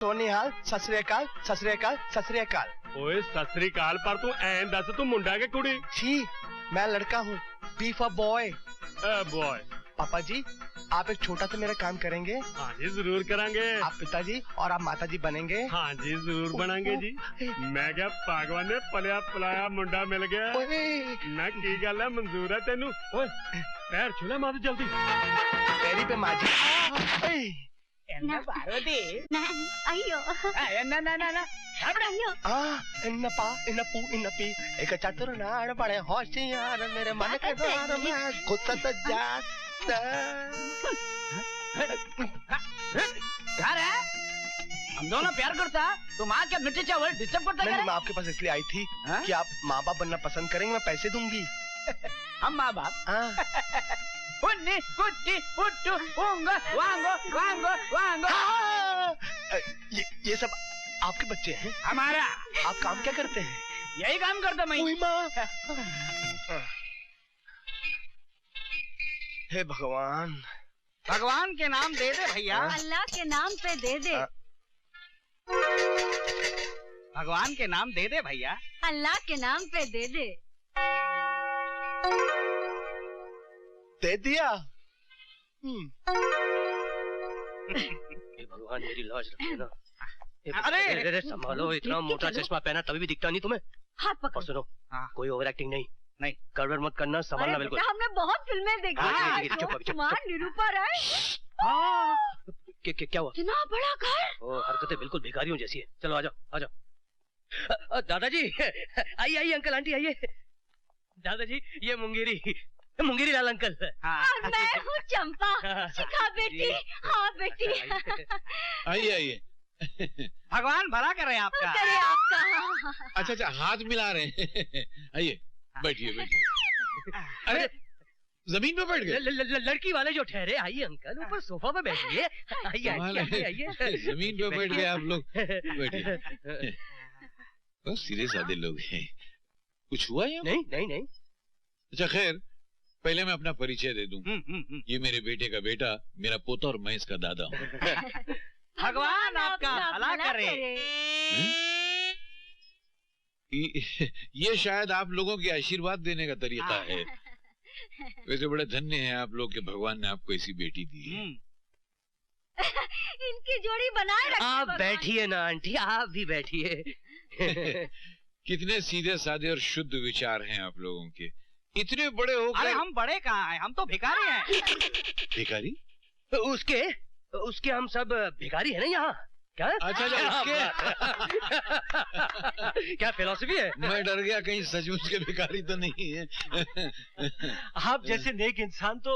सोनिहाल, सत श्री अकाल, सत श्री अकाल, सत श्री अकाल। ओए सत श्री अकाल पर तू ऐन दस तू मुंडा के कुड़ी? छी, मैं लड़का हूँ। B for boy. बॉय। पापा जी, आप एक छोटा सा मेरा काम करेंगे? हाँ जी जरूर करेंगे। आप पिताजी और आप माताजी बनेंगे? हाँ जी जरूर बनेंगे जी। मैं क्या भगवान ने पलिया पलाया मुंडा मिल गया ना, की गल है मंजूर है तेनू? ओए पैर छूला मार जल्दी। पैरी पे माजी। पार्वती अयो एक चतुर नाड़ बड़े होशियार मेरे मन के द्वार में घुसत जाता। घर है, हम दोनों प्यार करता, तुम आके मिट्टी चावल डिस्टर्ब करता है। मैं आपके पास इसलिए आई थी कि आप माँ बाप बनना पसंद करेंगे, मैं पैसे दूंगी। हम माँ बाप? उन्नी कुट्टी पुट्टू उंगो वांगो वांगो वांगो। ये सब आपके बच्चे हैं? हमारा। आप काम क्या करते हैं? यही काम करता मैं। हे भगवान। भगवान के नाम दे दे भैया। अल्लाह के नाम पे दे दे। भगवान के नाम दे दे भैया। अल्लाह के नाम पे दे दे। दे दिया। भगवान मेरी लाज रखे ना। अरे संभालो, इतना मोटा चश्मा पहना तभी भी दिखता नहीं तुम्हें। हाथ पकड़। और सुनो, कोई ओवर एक्टिंग नहीं। नहीं, गड़बड़ मत करना, संभालना बिल्कुल। हमने बहुत फिल्में देखी। कुमार निरूपा राय। क्या हुआ? इतना बड़ा घर। ओ, हरकतें बिल्कुल भिखारियों जैसी है। चलो आ जाओ, आ जाओ। दादाजी आइए आइए, अंकल आंटी आइए। दादाजी ये मुंगेरी लाल अंकल। और मैं हूँ चंपा। शिखा बेटी। हाँ बेटी। आइए आइए। भगवान भला करे आपका। करे आपका। अच्छा, हाथ मिला रहे हैं। आइए बैठिए बैठिए। अरे जमीन पे बैठ गए? लड़की वाले जो ठहरे, आइए अंकल ऊपर सोफा पे बैठिए। आइए आइए। जमीन पे बैठ गए आप लोग, बैठिए। बहुत सीधे साधे लोग हैं। कुछ हुआ या? नहीं। अच्छा खैर, पहले मैं अपना परिचय दे दूं। ये मेरे बेटे का बेटा, मेरा पोता और मैं इसका दादा हूँ। भगवान आपका भला करे। ये शायद आप लोगों के आशीर्वाद देने का तरीका है। वैसे बड़े धन्य हैं आप लोग कि भगवान ने आपको ऐसी बेटी दी है। इनकी जोड़ी बनाए रखिए। आप बैठिए ना आंटी, आप भी बैठिए। कितने सीधे साधे और शुद्ध विचार हैं आप लोगों के। इतने बड़े हो गए। अरे हम बड़े कहाँ हैं, हम तो भिखारी हैं। भिखारी? उसके हम सब भिखारी है ना यहाँ। क्या? अच्छा उसके क्या फिलॉसफी है? मैं डर गया कहीं सचमुच के भिखारी तो नहीं है। आप जैसे नेक इंसान तो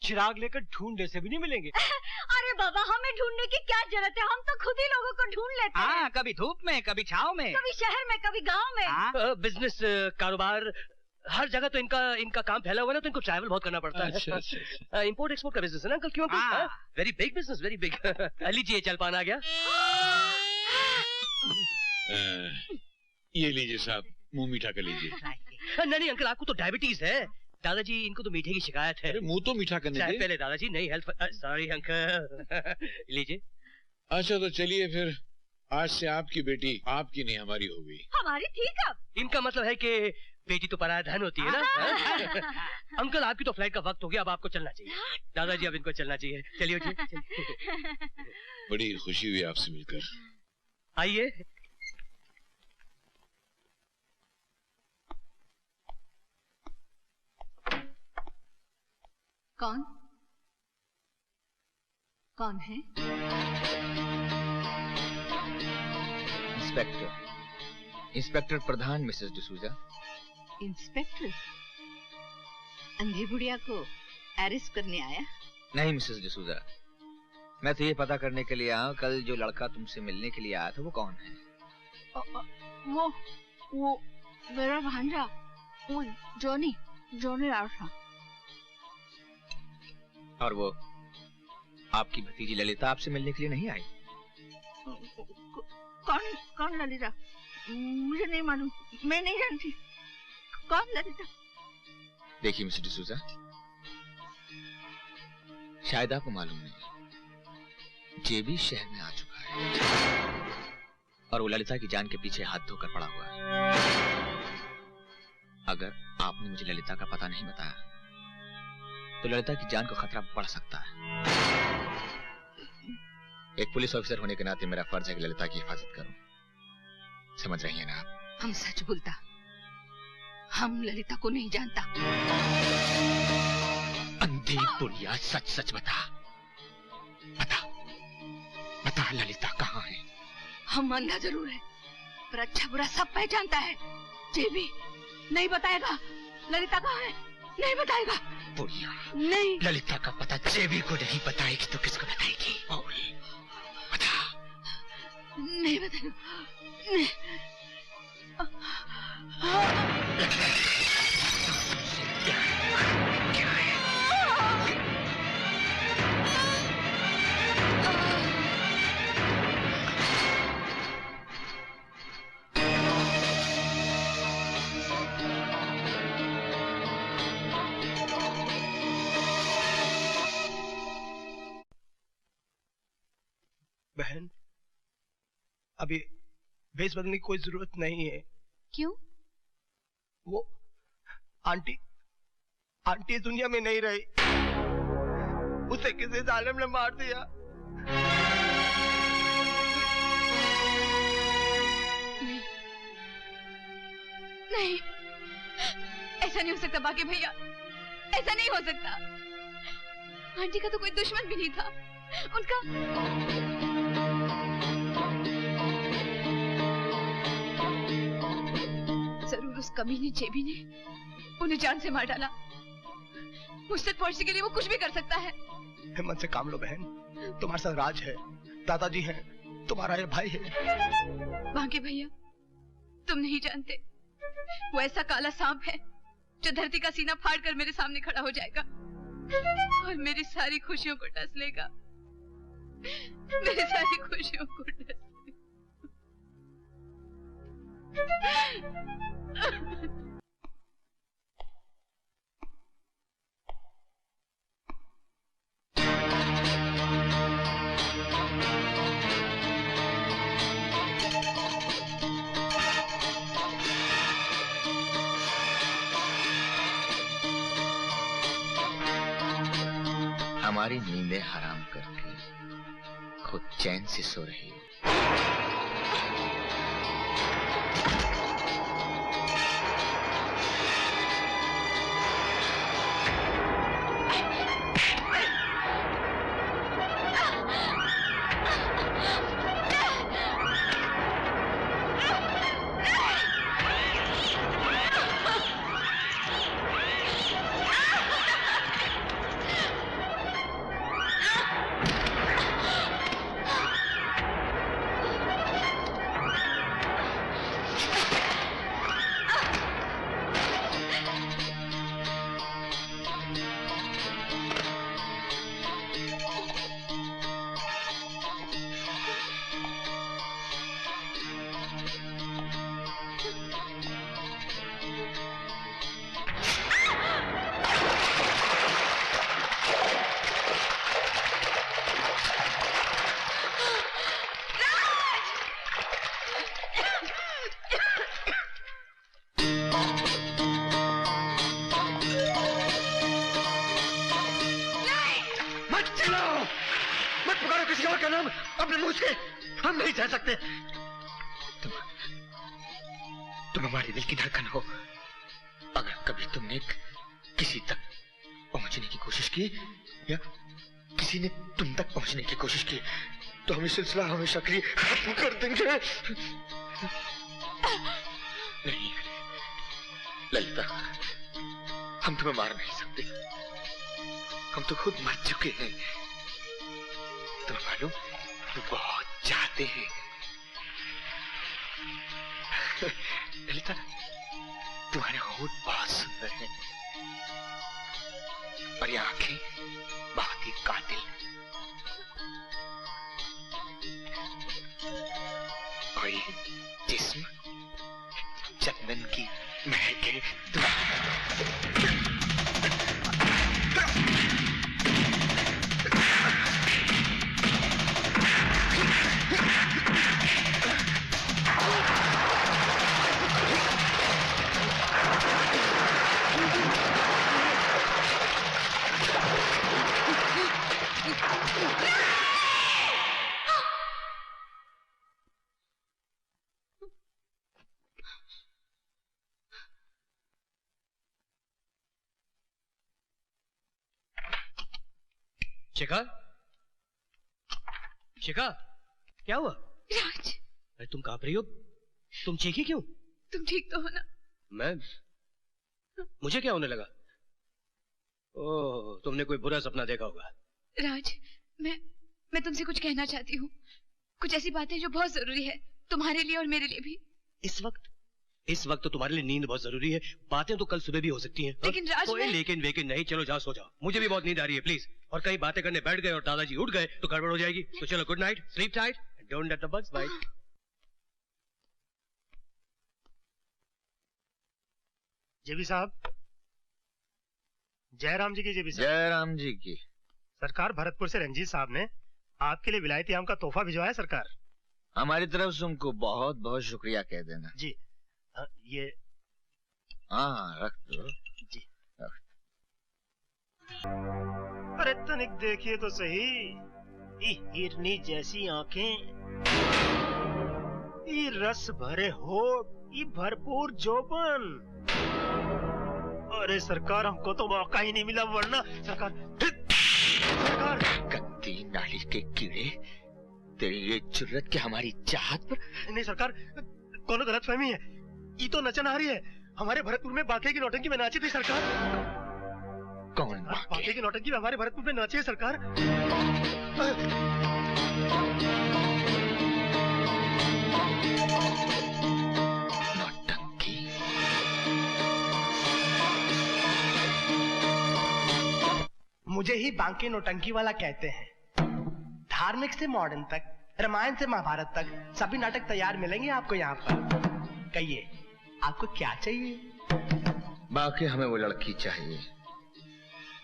चिराग लेकर ढूंढने से भी नहीं मिलेंगे। अरे बाबा, हमें ढूंढने की क्या जरूरत है, हम तो खुद ही लोगों को ढूंढ लेते हैं। हाँ, कभी धूप में, कभी छाव में, कभी शहर में, कभी गांव में। बिजनेस, कारोबार, हर जगह तो इनका काम फैला हुआ है ना, तो इनको ट्रैवल बहुत करना पड़ता है। अच्छा। इंपोर्ट एक्सपोर्ट का बिजनेस है ना अंकल, क्यों? Very big business, very big. लीजिए जलपान आ गया। ये लीजिए साहब, मुंह मीठा कर लीजिए। नहीं अंकल, आपको तो डायबिटीज है। दादाजी इनको तो मीठे की शिकायत है। अरे मुंह तो मीठा करने दे पहले दादाजी, नहीं हेल्थ। Sorry uncle. लीजिए। अच्छा तो चलिए फिर, आज से आपकी बेटी आपकी नहीं हमारी हो गई। हमारी थी कब? इनका मतलब है कि बेटी तो पराया धन होती है ना। अंकल आपकी तो फ्लाइट का वक्त हो गया, अब आपको चलना चाहिए। दादाजी अब इनको चलना चाहिए। चलिए उठिए। बड़ी खुशी हुई आपसे मिलकर। आइए। कौन है? इंस्पेक्टर प्रधान मिसेस डिसूजा। इंस्पेक्टर अंधी बुढ़िया को अरेस्ट करने आया? नहीं मिसेस डिसूजा, मैं तो ये पता करने के लिए आया, कल जो लड़का तुमसे मिलने के लिए आया था वो कौन है? वो मेरा भांजा, वो जॉनी राठा। और वो आपकी भतीजी ललिता आपसे मिलने के लिए नहीं आई? कौन ललिता? मुझे नहीं मालूम, मैं नहीं जानती। कौन ललिता? देखिए मिस्टर डिसूजा, शायद आपको मालूम नहीं, जे भी शहर में आ चुका है। और वो ललिता की जान के पीछे हाथ धोकर पड़ा हुआ है। अगर आपने मुझे ललिता का पता नहीं बताया तो ललिता की जान को खतरा बढ़ सकता है। एक पुलिस ऑफिसर होने के नाते मेरा फर्ज है कि ललिता की हिफाजत करूं। समझ रही हैं ना आप? हम सच बोलता, हम ललिता को नहीं जानता। अंधी बुढ़िया, सच सच बता, बता ललिता कहाँ है? हम अंधा जरूर है पर अच्छा बुरा सब पहचानता है। जे भी नहीं बताएगा ललिता कहाँ है, नहीं बताएगा। बुढ़िया, नहीं, ललिता का पता जेबी को नहीं बताएगी तो किसको बताएगी? बता। नहीं बताएगा, नहीं। क्या है? बहन, अभी भेस बदलने की कोई जरूरत नहीं है। क्यों? वो आंटी दुनिया में नहीं रही, उसे किसी जालिम ने मार दिया। नहीं, ऐसा नहीं हो सकता बाकी भैया, ऐसा नहीं हो सकता। आंटी का तो कोई दुश्मन भी नहीं था, उनका जरूर उस कमीने जेबी ने उन्हें जान से मार डाला। मुझ तक पहुंचने के लिए वो कुछ भी कर सकता है। हिम्मत से काम लो बहन, तुम्हारे साथ राज है, दादाजी हैं, तुम्हारा ये भाई है। बांके भैया, तुम नहीं जानते, वो ऐसा काला सांप है जो धरती का सीना फाड़कर मेरे सामने खड़ा हो जाएगा और मेरी सारी खुशियों को डस लेगा, मेरी सारी खुशियों को डस लेगा। हमारी नींदें हराम करके खुद चैन से सो रही हो। हम नहीं सह सकते। तुम हमारे दिल की धड़कन हो। अगर कभी तुमने किसी तक पहुंचने की कोशिश की या किसी ने तुम तक पहुंचने की कोशिश की तो हम ये सिलसिला हमेशा के लिए खत्म कर देंगे। नहीं ललिता, हम तुम्हें मार नहीं सकते, हम तो खुद मर चुके हैं। तुम्हें मालूम, बहुत चाहते हैं। ललिता, तुम्हारे होठ बहुत सुंदर हैं और ये आंखें बहुत ही कातिल। और ये जिस्म चंदन की महक है। शिखा, शिखा, क्या हुआ? राज, अरे तुम कांप रही हो, तुम चीखी क्यों? तुम ठीक तो हो ना? मैं? मुझे क्या होने लगा? ओह, तुमने कोई बुरा सपना देखा होगा। राज, मैं तुमसे कुछ कहना चाहती हूँ। कुछ ऐसी बातें जो बहुत जरूरी है, तुम्हारे लिए और मेरे लिए भी। इस वक्त तो तुम्हारे लिए नींद बहुत जरूरी है। बातें तो कल सुबह भी हो सकती हैं। लेकिन राज, कोई लेकिन वेकिन नहीं। चलो जाओ, सो जाओ। मुझे भी बहुत नींद आ रही है, प्लीज। और कहीं बातें करने बैठ गए और दादाजी उठ गए तो गड़बड़ हो जाएगी। तो चलो, good night, sleep tight, don't let the bugs bite. JB साहब, जयराम जी की। जेबी साहब, जयराम जी की। सरकार, भरतपुर से रंजीत साहब ने आपके लिए विलायती आम का तोहफा भिजवाया सरकार। हमारी तरफ से उनको बहुत बहुत शुक्रिया कह देना। जी। ये हाँ, रख दो जी। रख। अरे तनिक देखिए तो सही, ये हिरनी जैसी आंखें, ये रस भरे होठ, ये भरपूर जोबन। अरे सरकार, हमको तो मौका ही नहीं मिला, वरना सरकार। गंदी नाली के कीड़े, तेरी ये जुर्रत कि हमारी चाहत पर। नहीं सरकार, कोनो गलतफहमी है। ये तो नचन आ रही है। हमारे भरतपुर में बाके की नौटंकी में नाची थी सरकार। कौन बाके की नौटंकी में हमारे भरतपुर में नाची है सरकार। नौटंकी? मुझे ही बांके नौटंकी वाला कहते हैं। धार्मिक से मॉडर्न तक, रामायण से महाभारत तक सभी नाटक तैयार मिलेंगे आपको यहाँ पर। कहिए, आपको क्या चाहिए? बाकी हमें वो लड़की चाहिए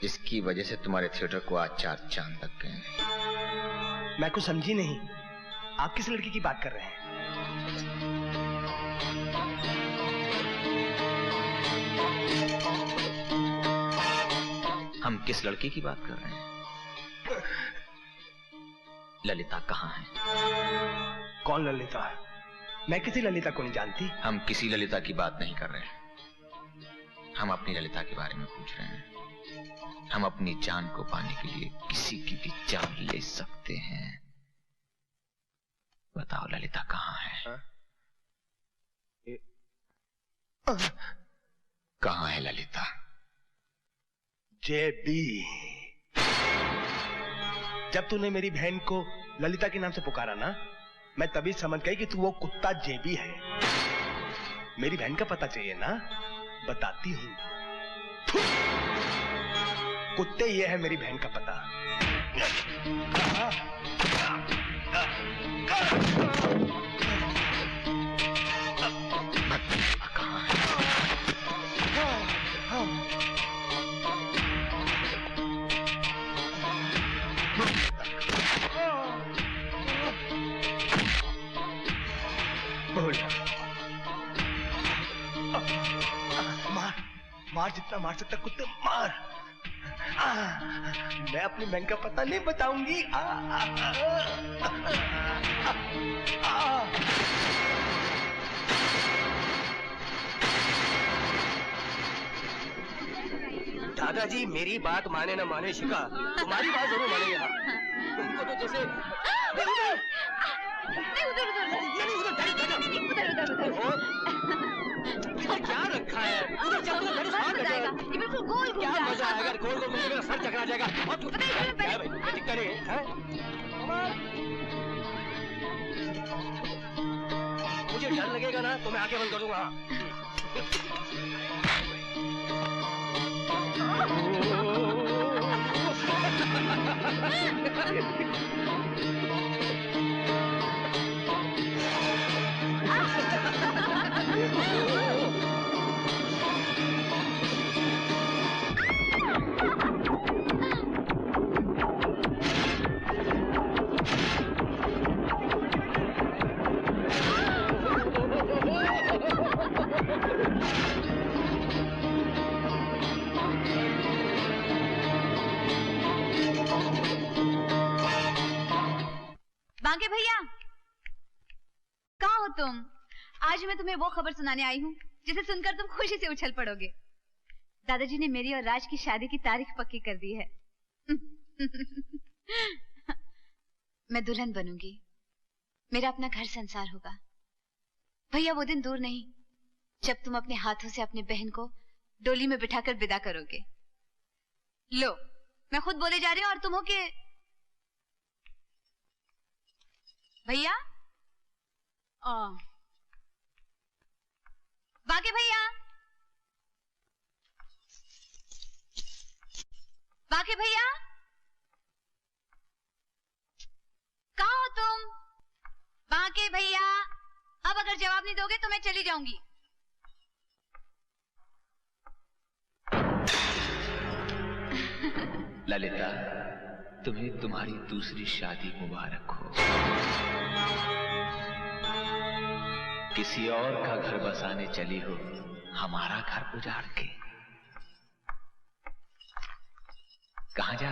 जिसकी वजह से तुम्हारे थिएटर को आज 4 चांद लग गए। मैं कुछ समझी नहीं, आप किस लड़की की बात कर रहे हैं? हम किस लड़की की बात कर रहे हैं? ललिता कहाँ है? कौन ललिता? मैं किसी ललिता को नहीं जानती। हम किसी ललिता की बात नहीं कर रहे हैं, हम अपनी ललिता के बारे में पूछ रहे हैं। हम अपनी जान को पाने के लिए किसी की भी जान ले सकते हैं। बताओ ललिता कहाँ है? कहाँ है ललिता? जेबी, जब तूने मेरी बहन को ललिता के नाम से पुकारा ना, मैं तभी समझ गई कि तू वो कुत्ता जेबी है। मेरी बहन का पता चाहिए ना, बताती हूँ। कुत्ते, ये है मेरी बहन का पता। मार जितना मार सकता कुत्ते मार। मैं अपनी बहन का पता नहीं बताऊंगी। दादाजी, मेरी बात माने ना माने शिखा, तुम्हारी बात जरूर मानेंगे हम। तुमको तो जैसे क्या रखा है उधर, चल उधर गाड़ी मजा आएगा, ये बिल्कुल गोल घूम क्या जाएगा। मजा आएगा? गोल गोल मुझे मेरा सर चकरा जाएगा। और तू क्या भाई, क्या करे हैं? मुझे डर लगेगा ना तो मैं आंखें बंद कर दूंगा। बांके भैया, कहाँ हो तुम? आज मैं तुम्हें वो खबर सुनाने आई हूँ जिसे सुनकर तुम खुशी से उछल पड़ोगे। दादाजी ने मेरी और राज की शादी की तारीख पक्की कर दी है। मैं दुल्हन बनूंगी, मेरा अपना घर संसार होगा। भैया वो दिन दूर नहीं जब तुम अपने हाथों से अपनी बहन को डोली में बिठाकर विदा करोगे। लो, मैं खुद बोले जा रही हूँ और तुम हो के भैया। बाकी भैया, बाकी भैया, कहाँ हो तुम? बाकी भैया, अब अगर जवाब नहीं दोगे तो मैं चली जाऊंगी। ललिता, तुम्हें तुम्हारी दूसरी शादी मुबारक हो। किसी और का घर बसाने चली हो, हमारा घर उजाड़ के। कहां जा